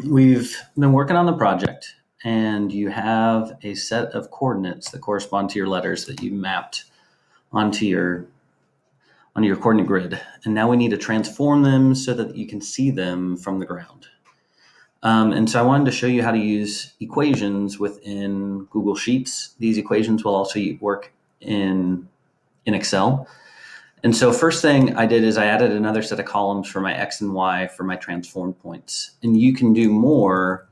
we've been working on the project, and you have a set of coordinates that correspond to your letters that you mapped onto your coordinate grid. And now we need to transform them so that you can see them from the ground. And so I wanted to show you how to use equations within Google Sheets. These equations will also work in Excel. And so first thing I did is I added another set of columns for my X and Y for my transformed points. And you can do more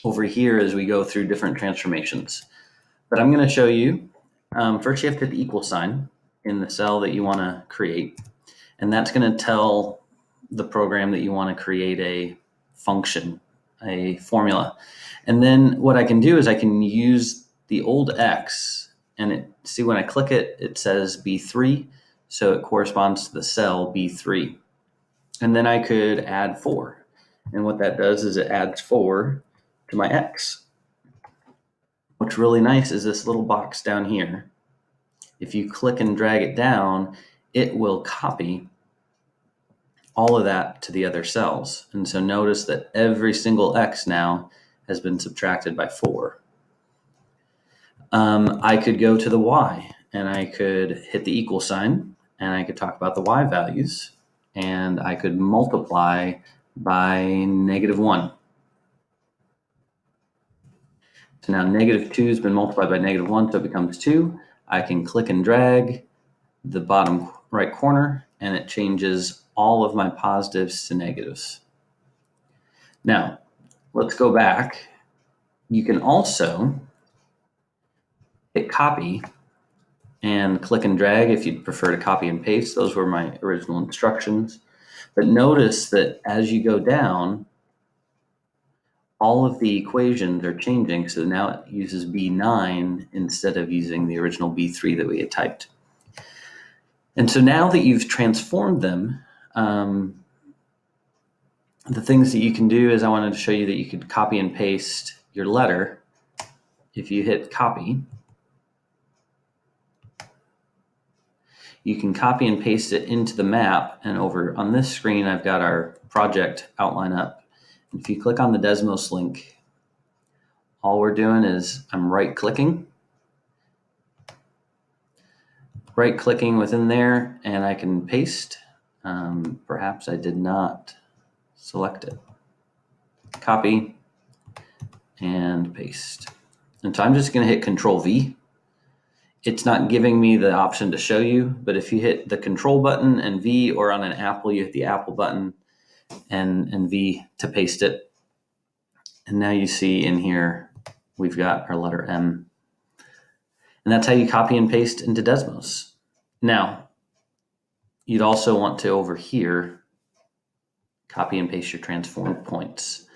over here as we go through different transformations. But I'm going to show you, first you have to hit the equal sign in the cell that you want to create. And that's going to tell the program that you want to create a function, a formula. And then what I can do is I can use the old X, and see when I click it, it says B3. So it corresponds to the cell B3. And then I could add 4. And what that does is it adds 4 to my X. What's really nice is this little box down here. If you click and drag it down, it will copy all of that to the other cells. And so notice that every single X now has been subtracted by 4. I could go to the Y, and I could hit the equal sign, and I could talk about the Y values, and I could multiply by -1. So now -2 has been multiplied by -1, so it becomes 2. I can click and drag the bottom right corner, and it changes all of my positives to negatives. Now, let's go back. You can also hit copy and click and drag if you'd prefer to copy and paste. Those were my original instructions. But notice that as you go down, all of the equations are changing. So now it uses B9 instead of using the original B3 that we had typed. And so now that you've transformed them, the things that you can do is I wanted to show you that you could copy and paste your letter. If you hit copy, you can copy and paste it into the map. And over on this screen, I've got our project outline up. And if you click on the Desmos link, all we're doing is I'm right-clicking within there, and I can paste. Perhaps I did not select it. Copy and paste. And so I'm just going to hit Control V. It's not giving me the option to show you, but if you hit the Control button and V, or on an Apple, you hit the Apple button and V to paste it. And now you see in here, we've got our letter M. And that's how you copy and paste into Desmos. Now, you'd also want to, over here, copy and paste your transformed points.